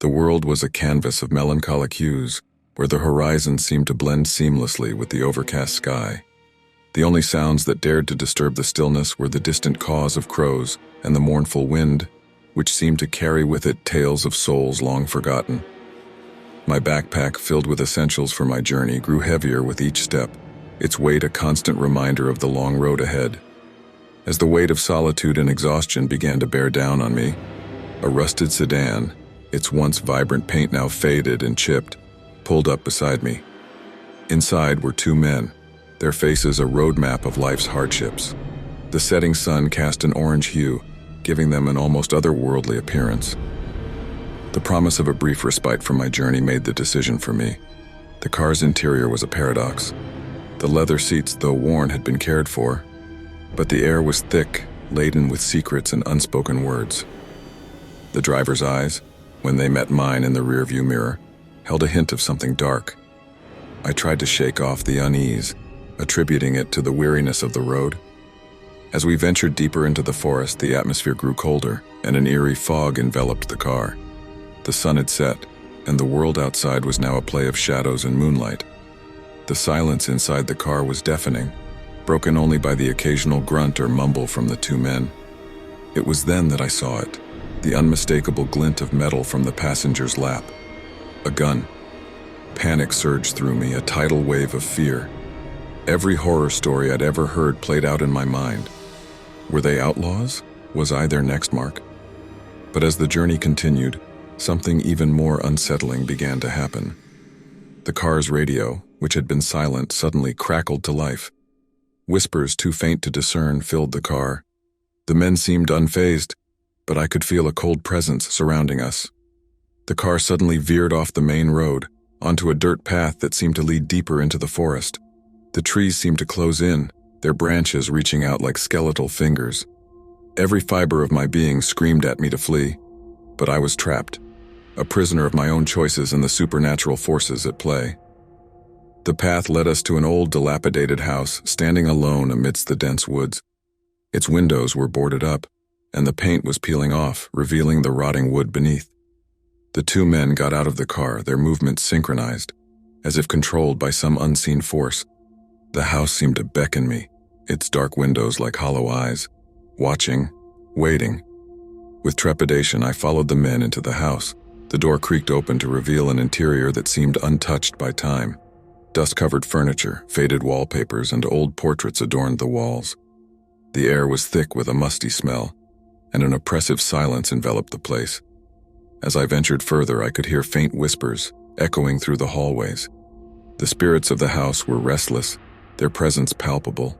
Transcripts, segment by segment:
The world was a canvas of melancholic hues, where the horizon seemed to blend seamlessly with the overcast sky. The only sounds that dared to disturb the stillness were the distant caws of crows and the mournful wind, which seemed to carry with it tales of souls long forgotten. My backpack, filled with essentials for my journey, grew heavier with each step, its weight a constant reminder of the long road ahead. As the weight of solitude and exhaustion began to bear down on me, a rusted sedan, its once vibrant paint now faded and chipped, pulled up beside me. Inside were two men, their faces a roadmap of life's hardships. The setting sun cast an orange hue, giving them an almost otherworldly appearance. The promise of a brief respite from my journey made the decision for me. The car's interior was a paradox. The leather seats, though worn, had been cared for, but the air was thick, laden with secrets and unspoken words. The driver's eyes, when they met mine in the rearview mirror, held a hint of something dark. I tried to shake off the unease, attributing it to the weariness of the road. As we ventured deeper into the forest, the atmosphere grew colder, and an eerie fog enveloped the car. The sun had set, and the world outside was now a play of shadows and moonlight. The silence inside the car was deafening, broken only by the occasional grunt or mumble from the two men. It was then that I saw it, the unmistakable glint of metal from the passenger's lap. A gun. Panic surged through me, a tidal wave of fear. Every horror story I'd ever heard played out in my mind. Were they outlaws? Was I their next mark? But as the journey continued, something even more unsettling began to happen. The car's radio, which had been silent, suddenly crackled to life. Whispers too faint to discern filled the car. The men seemed unfazed, but I could feel a cold presence surrounding us. The car suddenly veered off the main road, onto a dirt path that seemed to lead deeper into the forest. The trees seemed to close in, their branches reaching out like skeletal fingers. Every fiber of my being screamed at me to flee, but I was trapped, a prisoner of my own choices and the supernatural forces at play. The path led us to an old, dilapidated house, standing alone amidst the dense woods. Its windows were boarded up, and the paint was peeling off, revealing the rotting wood beneath. The two men got out of the car, their movements synchronized, as if controlled by some unseen force. The house seemed to beckon me, its dark windows like hollow eyes, watching, waiting. With trepidation, I followed the men into the house. The door creaked open to reveal an interior that seemed untouched by time. Dust-covered furniture, faded wallpapers, and old portraits adorned the walls. The air was thick with a musty smell, and an oppressive silence enveloped the place. As I ventured further, I could hear faint whispers echoing through the hallways. The spirits of the house were restless, their presence palpable.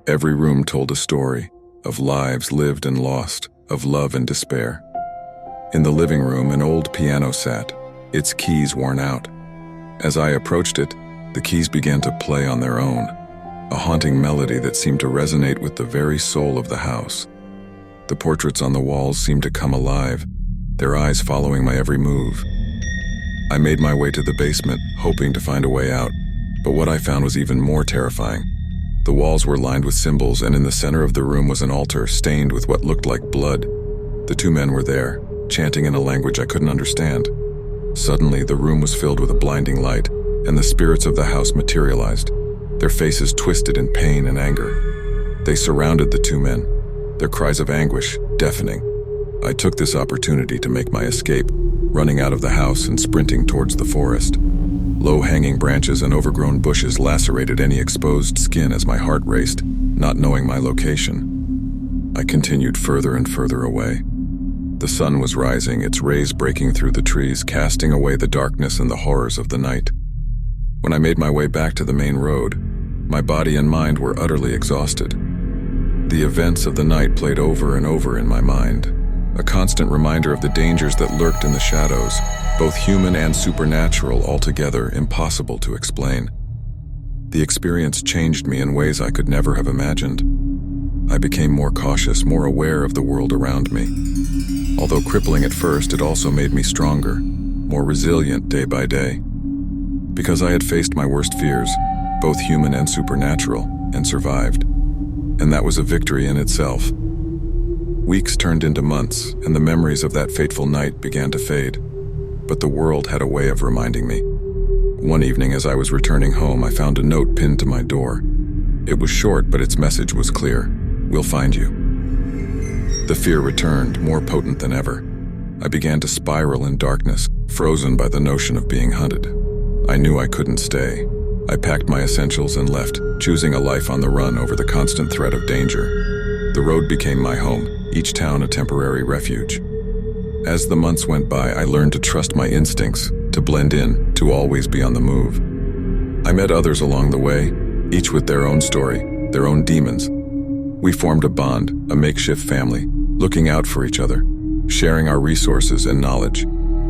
Every room told a story of lives lived and lost, of love and despair. In the living room, an old piano sat, its keys worn out. As I approached it, the keys began to play on their own, a haunting melody that seemed to resonate with the very soul of the house. The portraits on the walls seemed to come alive, their eyes following my every move. I made my way to the basement, hoping to find a way out, but what I found was even more terrifying. The walls were lined with symbols, and in the center of the room was an altar stained with what looked like blood. The two men were there, chanting in a language I couldn't understand. Suddenly, the room was filled with a blinding light, and the spirits of the house materialized, their faces twisted in pain and anger. They surrounded the two men, their cries of anguish deafening. I took this opportunity to make my escape, running out of the house and sprinting towards the forest. Low-hanging branches and overgrown bushes lacerated any exposed skin as my heart raced, not knowing my location. I continued further and further away. The sun was rising, its rays breaking through the trees, casting away the darkness and the horrors of the night. When I made my way back to the main road, my body and mind were utterly exhausted. The events of the night played over and over in my mind, a constant reminder of the dangers that lurked in the shadows, both human and supernatural, altogether impossible to explain. The experience changed me in ways I could never have imagined. I became more cautious, more aware of the world around me. Although crippling at first, it also made me stronger, more resilient day by day. Because I had faced my worst fears, both human and supernatural, and survived. And that was a victory in itself. Weeks turned into months, and the memories of that fateful night began to fade. but the world had a way of reminding me. One evening as I was returning home, I found a note pinned to my door. It was short, but its message was clear. "We'll find you." The fear returned, more potent than ever. I began to spiral in darkness, frozen by the notion of being hunted. I knew I couldn't stay. I packed my essentials and left, choosing a life on the run over the constant threat of danger. The road became my home, each town a temporary refuge. As the months went by, I learned to trust my instincts, to blend in, to always be on the move. I met others along the way, each with their own story, their own demons. We formed a bond, a makeshift family, looking out for each other, sharing our resources and knowledge.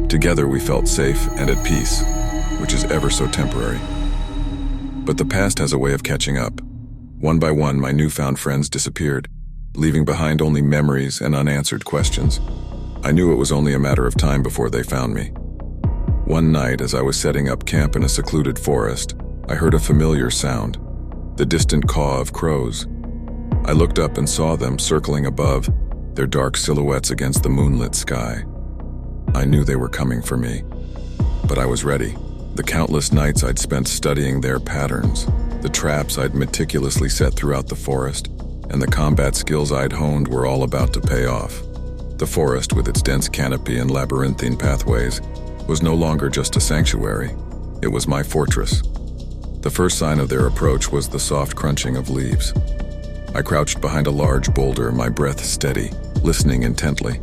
Together we felt safe and at peace, which is ever so temporary. But the past has a way of catching up. One by one, my newfound friends disappeared, leaving behind only memories and unanswered questions. I knew it was only a matter of time before they found me. One night, as I was setting up camp in a secluded forest, I heard a familiar sound, the distant caw of crows. I looked up and saw them circling above, their dark silhouettes against the moonlit sky. I knew they were coming for me, but I was ready. The countless nights I'd spent studying their patterns, the traps I'd meticulously set throughout the forest, and the combat skills I'd honed were all about to pay off. The forest, with its dense canopy and labyrinthine pathways, was no longer just a sanctuary. It was my fortress. The first sign of their approach was the soft crunching of leaves. I crouched behind a large boulder, my breath steady, listening intently.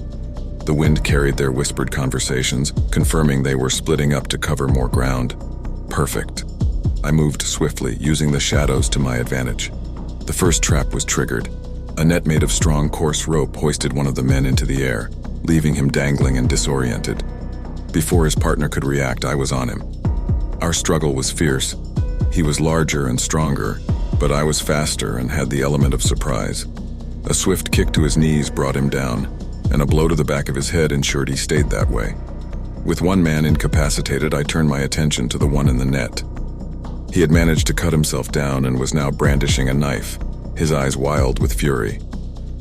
The wind carried their whispered conversations, confirming they were splitting up to cover more ground. Perfect. I moved swiftly, using the shadows to my advantage. The first trap was triggered. A net made of strong, coarse rope hoisted one of the men into the air, leaving him dangling and disoriented. Before his partner could react, I was on him. Our struggle was fierce. He was larger and stronger, but I was faster and had the element of surprise. A swift kick to his knees brought him down, and a blow to the back of his head ensured he stayed that way. With one man incapacitated, I turned my attention to the one in the net. He had managed to cut himself down and was now brandishing a knife, his eyes wild with fury.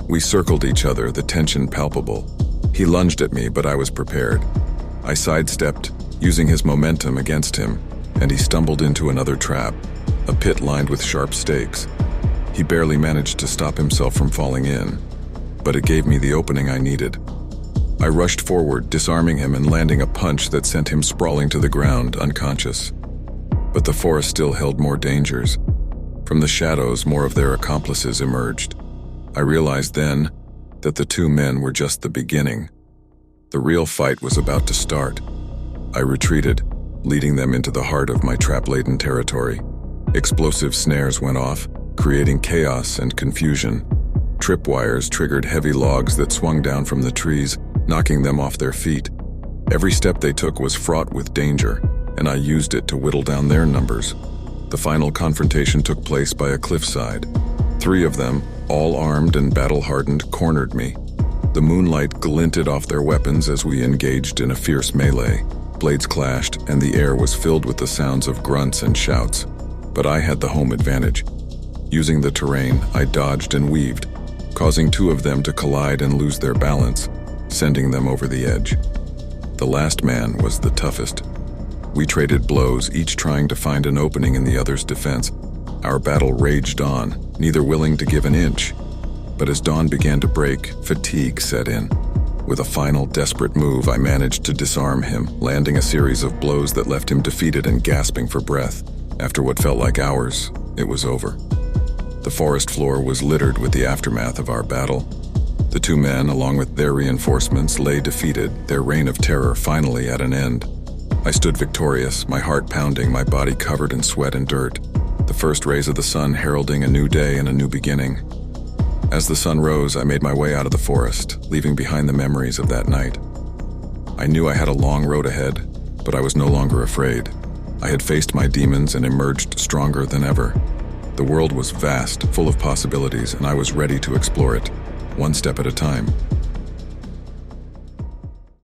We circled each other, the tension palpable. He lunged at me, but I was prepared. I sidestepped, using his momentum against him, and he stumbled into another trap, a pit lined with sharp stakes. He barely managed to stop himself from falling in, but it gave me the opening I needed. I rushed forward, disarming him and landing a punch that sent him sprawling to the ground, unconscious. But the forest still held more dangers. From the shadows, more of their accomplices emerged. I realized then that the two men were just the beginning. The real fight was about to start. I retreated, leading them into the heart of my trap-laden territory. Explosive snares went off, creating chaos and confusion. Tripwires triggered heavy logs that swung down from the trees, knocking them off their feet. Every step they took was fraught with danger, and I used it to whittle down their numbers. The final confrontation took place by a cliffside. 3 of them, all armed and battle-hardened, cornered me. The moonlight glinted off their weapons as we engaged in a fierce melee. Blades clashed, and the air was filled with the sounds of grunts and shouts. But I had the home advantage. Using the terrain, I dodged and weaved, causing 2 of them to collide and lose their balance, sending them over the edge. The last man was the toughest. We traded blows, each trying to find an opening in the other's defense. Our battle raged on, neither willing to give an inch. But as dawn began to break, fatigue set in. With a final, desperate move, I managed to disarm him, landing a series of blows that left him defeated and gasping for breath. After what felt like hours, it was over. The forest floor was littered with the aftermath of our battle. The 2 men, along with their reinforcements, lay defeated, their reign of terror finally at an end. I stood victorious, my heart pounding, my body covered in sweat and dirt, the first rays of the sun heralding a new day and a new beginning. As the sun rose, I made my way out of the forest, leaving behind the memories of that night. I knew I had a long road ahead, but I was no longer afraid. I had faced my demons and emerged stronger than ever. The world was vast, full of possibilities, and I was ready to explore it, one step at a time.